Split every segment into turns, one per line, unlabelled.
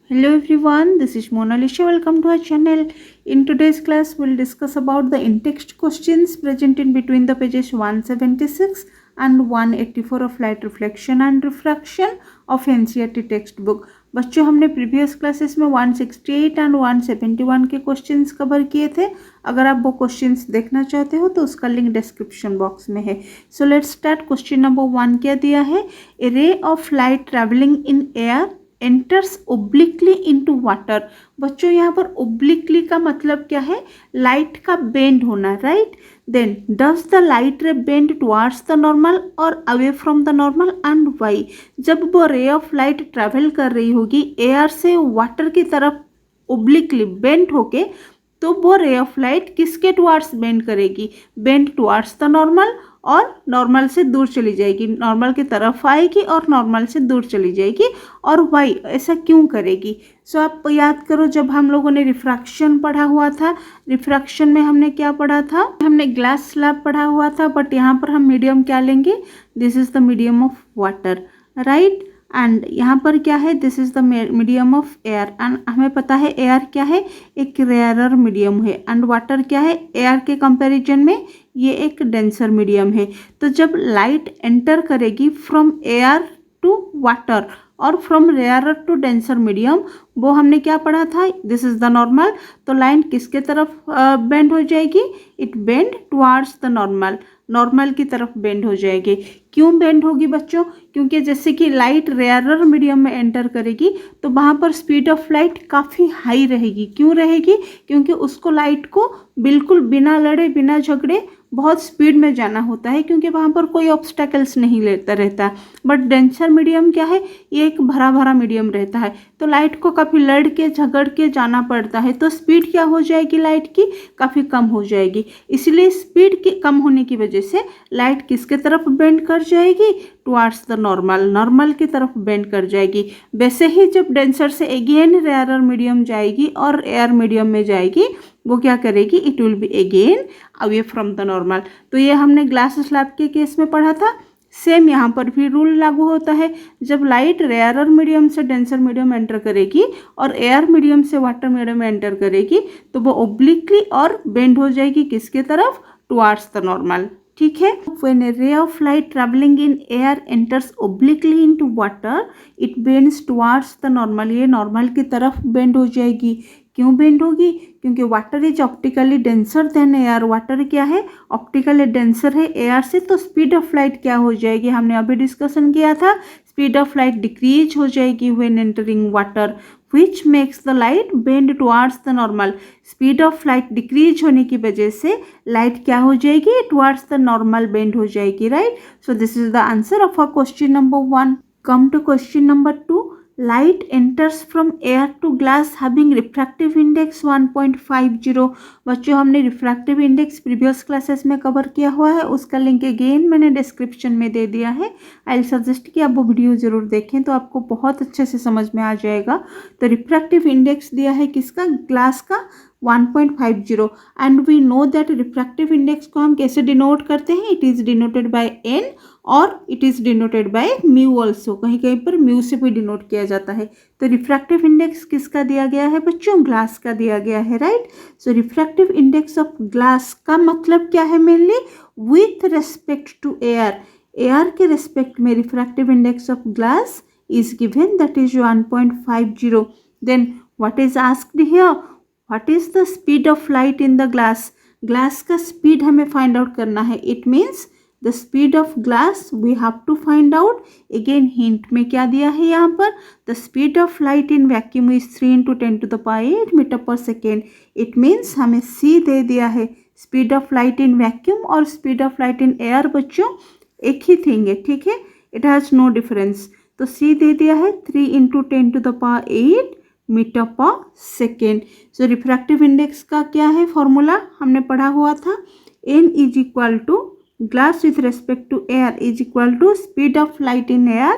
Hello everyone, this is Mona Lisa. Welcome to our channel. In today's class, we'll discuss about the in-text questions present in between the pages 176 and 184 of light reflection and refraction of NCERT textbook. बच्चों हमने previous classes में 168 and 171 के questions cover किए थे. अगर आप वो questions देखना चाहते हो तो उसका लिंक डिस्क्रिप्शन बॉक्स में है. So let's start. Question number 1 क्या दिया है? A ray of light travelling in air enters obliquely into water. बच्चों यहाँ पर ओब्लिकली का मतलब क्या है? लाइट का बेंड होना, right? Then does the light ray bend towards the normal और away from the normal and why? जब वो रे ऑफ लाइट ट्रैवल कर रही होगी एयर से वाटर की तरफ ओब्लिकली बेंड होके, तो वो रे ऑफ लाइट किसके टुवार्ड्स बेंड करेगी? बेंड टुवार्ड्स द नॉर्मल और नॉर्मल से दूर चली जाएगी. नॉर्मल की तरफ आएगी और नॉर्मल से दूर चली जाएगी. और वाई ऐसा क्यों करेगी? सो आप याद करो, जब हम लोगों ने रिफ्रैक्शन पढ़ा हुआ था, रिफ्रैक्शन में हमने क्या पढ़ा था? हमने ग्लास स्लैब पढ़ा हुआ था, बट यहाँ पर हम मीडियम क्या लेंगे? This is the medium of water, right? And यहाँ पर क्या है? This is the medium of air. And हमें पता है एयर क्या है? एक रेयरर मीडियम है. एंड वाटर क्या है? एयर के कंपैरिजन में ये एक डेंसर मीडियम है. तो जब लाइट एंटर करेगी फ्रॉम एयर टू वाटर और from rarer to denser medium, वो हमने क्या पढ़ा था? This is the normal. तो लाइन किसके तरफ बेंड हो जाएगी? It bend towards the normal. Normal की तरफ बेंड हो जाएगी. क्यों बेंड होगी बच्चों? क्योंकि जैसे कि लाइट रेयरर मीडियम में एंटर करेगी तो वहाँ पर स्पीड ऑफ लाइट काफ़ी हाई रहेगी. क्यों रहेगी? क्योंकि उसको लाइट को बिल्कुल बिना लड़े बिना झगड़े बहुत स्पीड में जाना होता है, क्योंकि वहाँ पर कोई ऑब्स्टेकल्स नहीं लेता रहता. बट डेंसर मीडियम क्या है? ये एक भरा भरा मीडियम रहता है, तो लाइट को काफ़ी लड़ के झगड़ के जाना पड़ता है. तो स्पीड क्या हो जाएगी? लाइट की काफ़ी कम हो जाएगी. इसलिए स्पीड की कम होने की वजह से लाइट किसके तरफ बेंड कर जाएगी? Towards the normal. नॉर्मल की तरफ बेंड कर जाएगी. वैसे ही जब डेंसर से अगेन रेयरर मीडियम जाएगी और एयर मीडियम में जाएगी, वो क्या करेगी? It will be again away from the normal. तो ये हमने ग्लास स्लैब के केस में पढ़ा था. सेम यहाँ पर भी रूल लागू होता है. जब लाइट रेयरर मीडियम से डेंसर मीडियम एंटर करेगी और एयर मीडियम से वाटर मीडियम एंटर करेगी, तो वो ओब्लिकली और बेंड हो जाएगी किसके तरफ? Towards the normal. ठीक है. When a ray of light traveling in air enters obliquely into water, it bends towards the normal. ये नॉर्मल की तरफ बेंड हो जाएगी. क्यों बेंड होगी? क्योंकि water is optically denser then air. Water क्या है? ऑप्टिकली डेंसर है एयर से. तो स्पीड ऑफ लाइट क्या हो जाएगी? हमने अभी डिस्कशन किया था. स्पीड ऑफ लाइट डिक्रीज हो जाएगी when entering water, which makes the light bend towards the normal. Speed of light decrease होने की वजह से लाइट क्या हो जाएगी? टुवार्ड्स द नॉर्मल बेंड हो जाएगी, right? So this is the answer of our question number 1. Come to question number 2. Light enters from air to glass having refractive index 1.50. बच्चों हमने रिफ्रैक्टिव इंडेक्स प्रीवियस क्लासेस में cover किया हुआ है, उसका link again मैंने डिस्क्रिप्शन में दे दिया है. आई सजेस्ट कि आप वो वीडियो ज़रूर देखें, तो आपको बहुत अच्छे से समझ में आ जाएगा. तो रिफ्रैक्टिव इंडेक्स दिया है किसका? ग्लास का 1.50. And we know that refractive index को हम कैसे डिनोट करते हैं? It is denoted by N और it is denoted by mu also. कहीं कहीं पर म्यू से भी डिनोट किया जाता है. तो रिफ्रैक्टिव इंडेक्स किसका दिया गया है बच्चों? ग्लास का दिया गया है, right? So refractive index of glass का मतलब क्या है? Mainly with respect to air. Air के रेस्पेक्ट में refractive index of glass is given, that is 1.50. then what is asked here? what is the speed of light in the glass? Glass का speed हमें find out करना है. It means the speed of glass we have to find out. Again hint में क्या दिया है यहाँ पर? The speed of light in vacuum is 3 × 10⁸ metre per second. It means हमें सी दे दिया है. Speed of light in vacuum और speed of light in air बच्चों एक ही थिंग है, ठीक है? It has no difference. तो सी दे दिया है 3 × 10⁸ मीटर पर सेकेंड. सो रिफ्रैक्टिव इंडेक्स का क्या है फॉर्मूला? हमने पढ़ा हुआ था. N is equal to glass with respect to air is equal to speed of light in air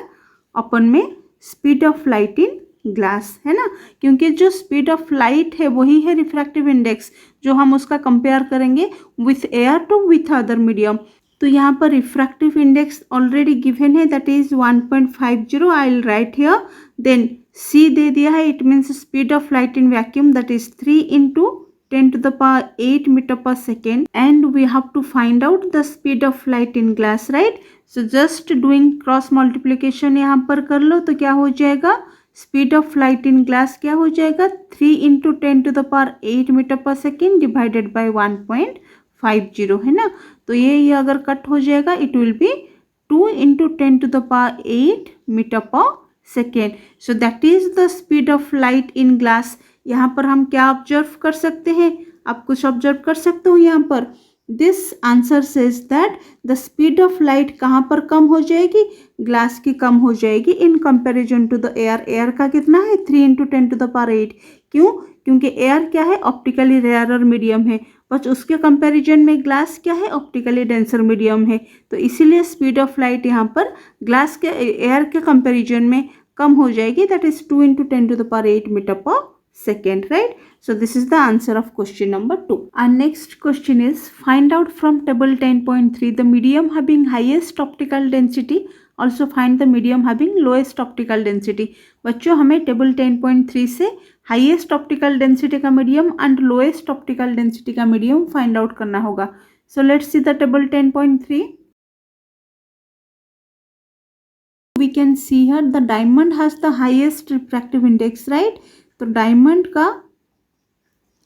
upon में speed of light in glass, है ना? क्योंकि जो स्पीड ऑफ लाइट है वही है रिफ्रैक्टिव इंडेक्स, जो हम उसका कंपेयर करेंगे with air to with other medium. तो यहाँ पर रिफ्रैक्टिव इंडेक्स ऑलरेडी गिवन है, that is 1.50. I will write here then c दे दिया है, it means speed of light in vacuum that is 3 into 10 to the power 8 meter per second, and we have to find out the speed of light in glass, right? So just doing cross multiplication यहाँ पर कर लो तो क्या हो जाएगा, speed of light in glass क्या हो जाएगा, 3 into 10 to the power 8 metre per second divided by 1.50 है ना। तो ये अगर कट हो जाएगा it will be 2 into 10 to the power 8 metre per second. So that is the speed of light in glass. यहाँ पर हम क्या ऑब्जर्व कर सकते हैं, आप कुछ ऑब्जर्व कर सकते हो यहाँ पर। This answer says that the speed of light कहाँ पर कम हो जाएगी, ग्लास की कम हो जाएगी in comparison to the air. Air का कितना है 3 into 10 to the power 8। क्यों, क्योंकि एयर क्या है ऑप्टिकली रेयरर मीडियम है, बस उसके कंपैरिजन में ग्लास क्या है ऑप्टिकली डेंसर मीडियम है। तो इसीलिए स्पीड ऑफ लाइट यहाँ पर ग्लास के एयर के कंपैरिजन में कम हो जाएगी, that is 2 into 10 to the power 8 metre per second, right? So this is the answer of question number 2. Our next question is, find out from table 10.3 the medium having highest optical density, also find the medium having lowest optical density. बच्चों हमें table 10.3 से highest optical density का medium and lowest optical density का medium find out करना होगा। So let's see the table 10.3. We can see here the diamond has the highest refractive index, right? तो diamond का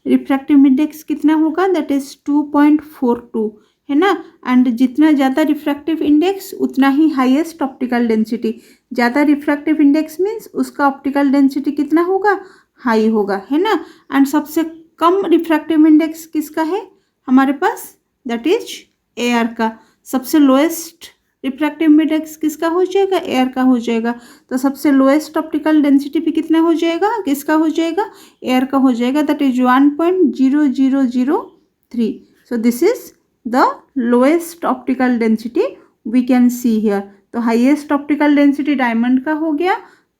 refractive index कितना होगा, that is 2.42 है ना। एंड जितना ज़्यादा रिफ्रैक्टिव इंडेक्स उतना ही हाईएस्ट ऑप्टिकल डेंसिटी। ज़्यादा रिफ्रैक्टिव इंडेक्स मीन्स उसका ऑप्टिकल डेंसिटी कितना होगा, हाई होगा, है ना। एंड सबसे कम रिफ्रैक्टिव इंडेक्स किसका है हमारे पास, दैट इज एयर का। सबसे लोएस्ट रिफ्रैक्टिव इंडेक्स किसका हो जाएगा, एयर का हो जाएगा। तो सबसे लोएस्ट ऑप्टिकल डेंसिटी भी कितना हो जाएगा, किसका हो जाएगा, एयर का हो जाएगा, that is 1.0003। So this is the lowest optical density we can see here. तो हाईएस्ट ऑप्टिकल डेंसिटी डायमंड का हो गया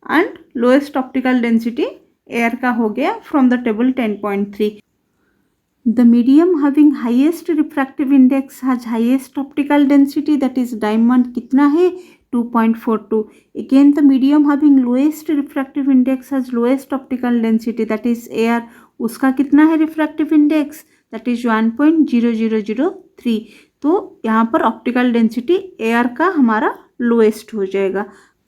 and lowest optical density air का हो गया from the table 10.3. The medium having highest refractive index has highest optical density, that is diamond कितना है 2.42. Again the medium having lowest refractive index has lowest optical density, that is air, उसका कितना है refractive index, that is 1.0003. तो यहाँ पर optical density air का हमारा lowest हो जाएगा.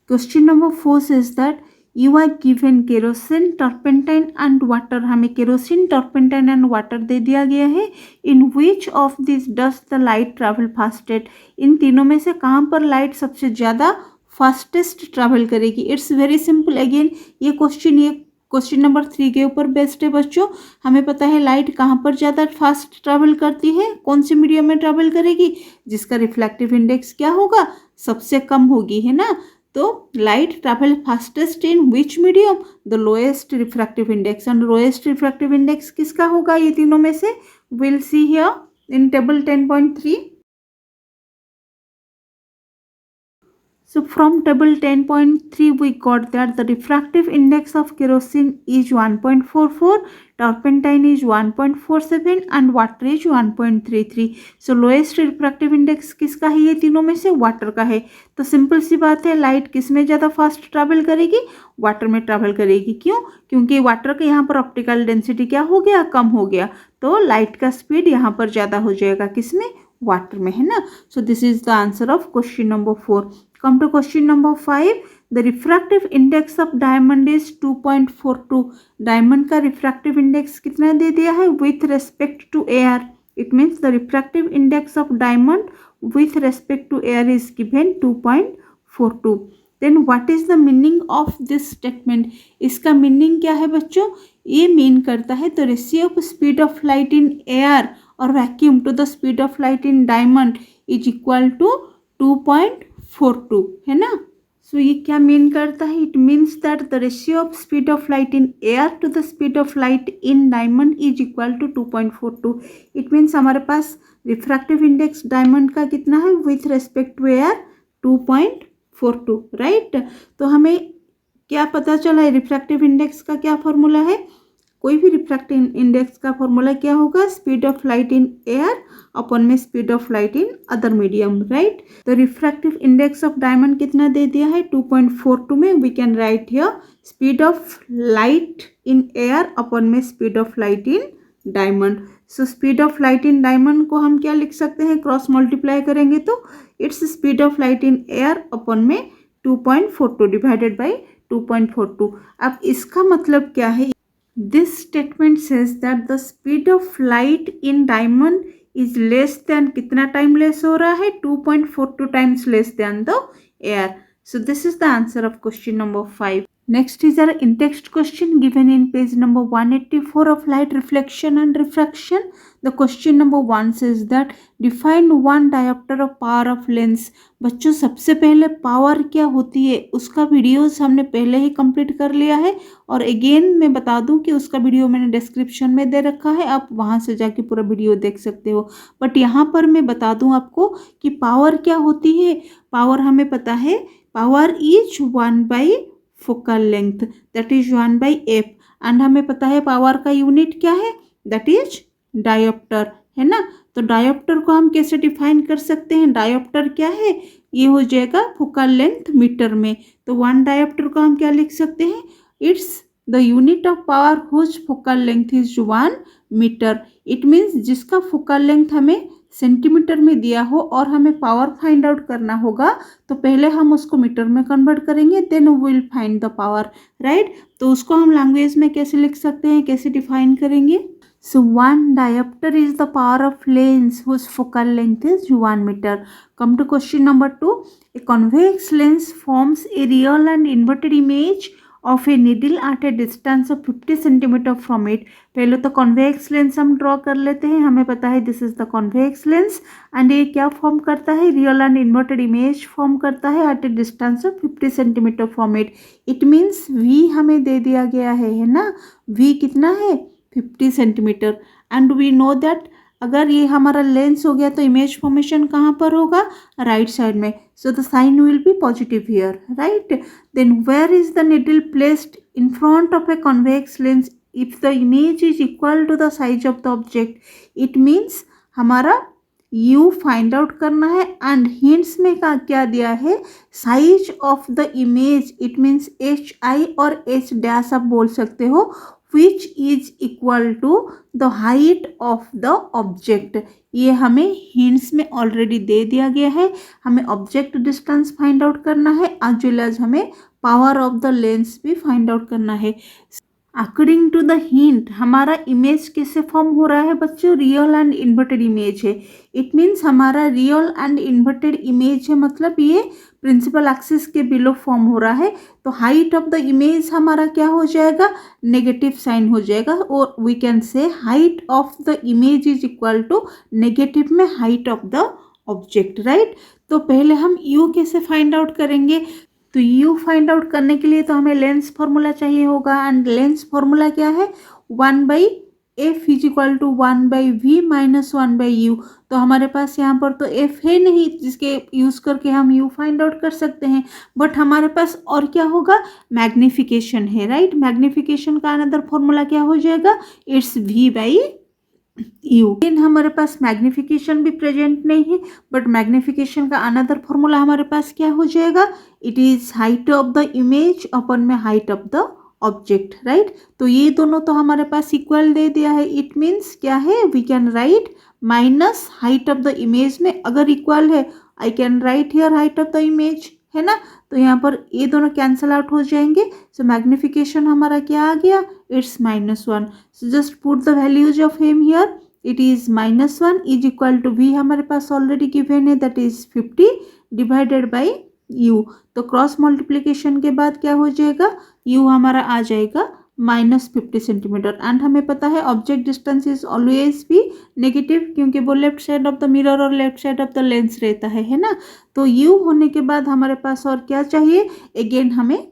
Question number 4 says that you are given kerosene, turpentine and water. हमें केरोसिन, टर्पेंटाइन एंड वाटर दे दिया गया है। In which of this does the light travel fastest, इन तीनों में से कहाँ पर लाइट सबसे ज़्यादा फास्टेस्ट ट्रैवल करेगी। It's very simple. अगेन ये क्वेश्चन नंबर 3 के ऊपर बेस्ड है बच्चों। हमें पता है लाइट कहाँ पर ज़्यादा फास्ट ट्रैवल करती है, कौन से मीडियम में ट्रैवल करेगी, जिसका रिफ्लेक्टिव इंडेक्स क्या होगा, सबसे कम होगी, है ना। तो light travel fastest in which medium, the lowest refractive index. And lowest refractive index किसका होगा ये तीनों में से, will see here in table 10.3. So from table 10.3 we got that the refractive index of kerosene is 1.44, turpentine is 1.47 and water is 1.33. So lowest refractive index किसका है ये तीनों में से, वाटर का है। तो सिंपल सी बात है, लाइट किस में ज़्यादा फास्ट ट्रैवल करेगी, वाटर में ट्रैवल करेगी। क्यों, क्योंकि वाटर का यहाँ पर ऑप्टिकल डेंसिटी क्या हो गया, कम हो गया। तो लाइट का स्पीड यहाँ पर ज़्यादा हो जाएगा, किसमें, वाटर में, है ना। सो this is the answer of question number 4. Come to question number 5. The refractive index of diamond is 2.42. Diamond का refractive index कितना दे दिया है, with respect to air. It means the refractive index of diamond with respect to air is given 2.42. Then what is the meaning of this statement? इसका meaning क्या है बच्चों, ये mean करता है the ratio of speed of light in air or vacuum to the speed of light in diamond is equal to 2.42, है ना। सो ये क्या मीन करता है, it means that the ratio of speed of light in air to the speed of light in diamond is equal to 2.42. It means हमारे पास refractive index diamond का कितना है with respect to air 2.42, right. तो हमें क्या पता चला है, रिफ्रैक्टिव इंडेक्स का क्या फॉर्मूला है, कोई भी रिफ्रैक्टिव इंडेक्स का फॉर्मूला क्या होगा, speed of light in air upon में speed of light in other medium, right. तो रिफ्रैक्टिव इंडेक्स ऑफ डायमंड कितना दे दिया है 2.42 में, we can write here speed of light in air upon में speed of light in diamond. So speed of light in diamond को हम क्या लिख सकते हैं, क्रॉस मल्टीप्लाई करेंगे तो it's speed of light in air upon में 2.42 डिवाइडेड बाई 2.42। अब इसका मतलब क्या है, this statement says that the speed of light in diamond is less than, कितना टाइम लेस हो रहा है, 2.42 times less than the air. So this is the answer of question number 5. Next is our in-text question given in page number 184 of light reflection and refraction. The question number 1 says that define one diopter of power of lens. बच्चों सबसे पहले power क्या होती है उसका videos हमने पहले ही complete कर लिया है, और अगेन मैं बता दूं कि उसका वीडियो मैंने डिस्क्रिप्शन में दे रखा है, आप वहां से जाके पूरा वीडियो देख सकते हो। बट यहाँ पर मैं बता दूं आपको कि पावर क्या होती है। पावर हमें पता है, power is 1 by focal length, that is 1 by F. And हमें पता है पावर का यूनिट क्या है, दैट इज डायोप्टर, है ना। तो डायोप्टर को हम कैसे डिफाइन कर सकते हैं, डायोप्टर क्या है, ये हो जाएगा फोकल लेंथ मीटर में। तो 1 डायोप्टर को हम क्या लिख सकते हैं, it's the unit of power whose focal length is 1 metre. It means जिसका फोकल लेंथ हमें सेंटीमीटर में दिया हो और हमें पावर फाइंड आउट करना होगा, तो पहले हम उसको मीटर में कन्वर्ट करेंगे, then we will find the power, right. तो उसको हम लैंग्वेज में कैसे लिख सकते हैं, कैसे डिफाइन करेंगे। So 1 dioptre is the power of lens whose focal length is 1 metre. Come to question number 2, a convex lens forms a real and inverted image of a needle at a distance of 50 centimetre from it. पहले तो convex lens हम draw कर लेते हैं, हमें पता है this is the convex lens, and ये क्या फॉर्म करता है, real and inverted image form करता है at a distance of 50 centimetre from it. It means we हमें दे दिया गया है ना, वी कितना है 50 centimetre, and we know that अगर ये हमारा लेंस हो गया तो इमेज फॉर्मेशन कहाँ पर होगा, राइट साइड में। So the sign will be positive here, right. Then where is the needle placed in front of a convex lens if the image is equal to the size of the object. It means हमारा u find out करना है, and hints में क्या दिया है, size of the image, it means HI और H dash आप बोल सकते हो, which is equal to the height of the object। ये हमें हिंट्स में ऑलरेडी दे दिया गया है, हमें ऑब्जेक्ट डिस्टेंस फाइंड आउट करना है, एज वेल एज हमें पावर ऑफ द लेंस भी फाइंड आउट करना है। अकॉर्डिंग टू द हिंट हमारा इमेज कैसे फॉर्म हो रहा है बच्चों, रियल एंड इन्वर्टेड इमेज है। इट मीन्स हमारा रियल एंड इन्वर्टेड इमेज है, मतलब ये प्रिंसिपल एक्सिस के बिलो फॉर्म हो रहा है। तो हाइट ऑफ द इमेज हमारा क्या हो जाएगा, नेगेटिव साइन हो जाएगा, और we can say height of the image is equal to negative में height of the object, right. तो पहले हम यू कैसे फाइंड आउट करेंगे, तो यू फाइंड आउट करने के लिए तो हमें लेंस फॉर्मूला चाहिए होगा, एंड लेंस फॉर्मूला क्या है, 1 by f is equal to 1 by v minus 1 by u. तो हमारे पास यहाँ पर तो एफ है नहीं जिसके यूज़ करके हम यू फाइंड आउट कर सकते हैं, बट हमारे पास और क्या होगा, मैग्निफिकेशन है, राइट। मैग्निफिकेशन का अनदर फॉर्मूला क्या हो जाएगा, इट्स वी बाई यू। लेकिन हमारे पास मैग्निफिकेशन भी प्रेजेंट नहीं है, बट मैग्निफिकेशन का अनदर फॉर्मूला हमारे पास क्या हो जाएगा, it is height of the image upon में height of the object, right. तो ये दोनों तो हमारे पास इक्वल दे दिया है, इट मीन्स क्या है, we can write minus height of the image में, अगर इक्वल है I can write here height of the image, है ना। तो यहाँ पर ये दोनों कैंसल आउट हो जाएंगे। सो मैग्निफिकेशन हमारा क्या आ गया, it's -1। So just put the values of him here, it is -1 is equal to v हमारे पास ऑलरेडी गिवन है, that is 50 divided by u. तो क्रॉस मल्टीप्लीकेशन के बाद क्या हो जाएगा, यू हमारा आ जाएगा -50 सेंटीमीटर, एंड हमें पता है ऑब्जेक्ट डिस्टेंस इज ऑलवेज भी नेगेटिव, क्योंकि वो left side of the mirror और left side of the lens रहता है ना। तो यू होने के बाद हमारे पास और क्या चाहिए, अगेन हमें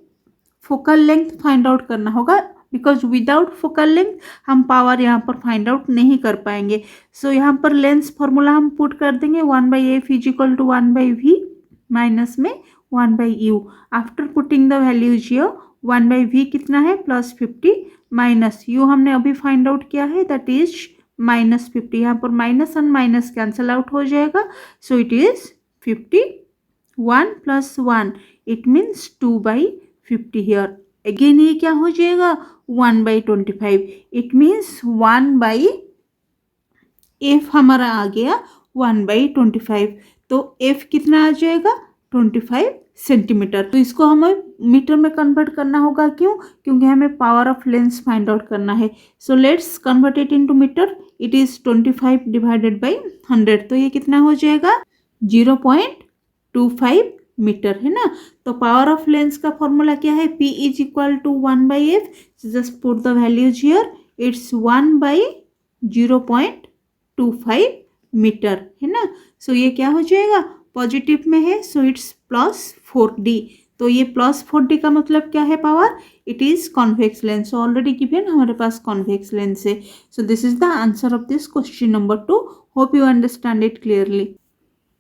फोकल लेंथ फाइंड आउट करना होगा, बिकॉज विदाउट फोकल लेंथ हम पावर यहाँ पर फाइंड आउट नहीं कर पाएंगे। सो यहाँ पर लेंस फॉर्मूला हम पुट कर देंगे, 1 by f is equal to 1 by v minus में 1 by u. After putting the values here 1/v कितना है +50 माइनस u हमने अभी फाइंड आउट किया है दैट इज -50. यहाँ पर minus and minus cancel out हो जाएगा. So it is 51 + 1 it means 2/50 here. Again ये क्या हो जाएगा 1/25. इट मीन्स 1/f हमारा आ गया 1/25. तो f कितना आ जाएगा 25 सेंटीमीटर. तो इसको हमें मीटर में कन्वर्ट करना होगा. क्यों? क्योंकि हमें power of lens find out करना है. So let's convert it into metre. It is 25 divided by 100. तो ये कितना हो जाएगा 0.25 मीटर है ना. तो पावर ऑफ लेंस का फॉर्मूला क्या है P is equal to 1/f. Just put the values here. It's 1/0.25 metre है ना. सो ये क्या हो जाएगा पॉजिटिव में है. So it's +4D. तो ये +4D का मतलब क्या है power. It is convex lens. Already given हमारे पास कॉन्वेक्स लेंस है. सो this is the answer of this question number 2. Hope you understand it clearly.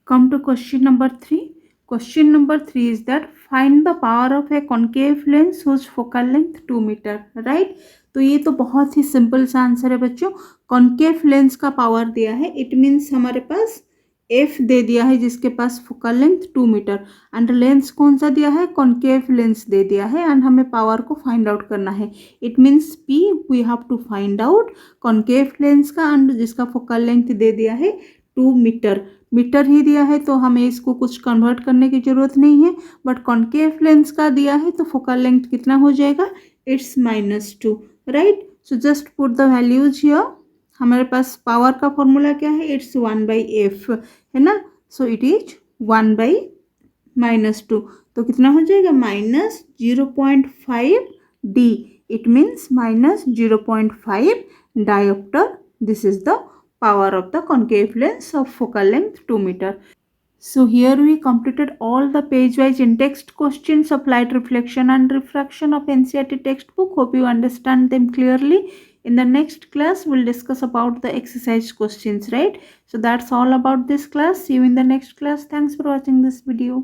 Come to question number 3. Question number 3 is that find the power of a concave lens whose focal length 2 metre. Right. तो ये तो बहुत ही simple सा answer है बच्चों. Concave lens का power दिया है. इट मीन्स हमारे पास f दे दिया है जिसके पास focal length 2 metre and lens कौन सा दिया है कॉन्केव लेंस दे दिया है एंड हमें पावर को फाइंड आउट करना है. It means p we have to find out concave lens का एंड जिसका फोकल लेंथ दे दिया है 2 मीटर. मीटर ही दिया है तो हमें इसको कुछ कन्वर्ट करने की ज़रूरत नहीं है. बट कॉन्केव लेंस का दिया है तो फोकल लेंथ कितना हो जाएगा it's -2. Right. So just put the values here. हमारे पास पावर का फॉर्मूला क्या है इट्स 1/f है ना. So it is 1/-2. तो कितना हो जाएगा -0.5D. It means -0.5 dioptre. This is the power of the concave lens of focal length 2 meter. So here we completed all the page-wise in-text questions of light reflection and refraction of NCERT textbook. Hope you understand them clearly. In the next class, we'll discuss about the exercise questions, right? So that's all about this class. See you in the next class. Thanks for watching this video.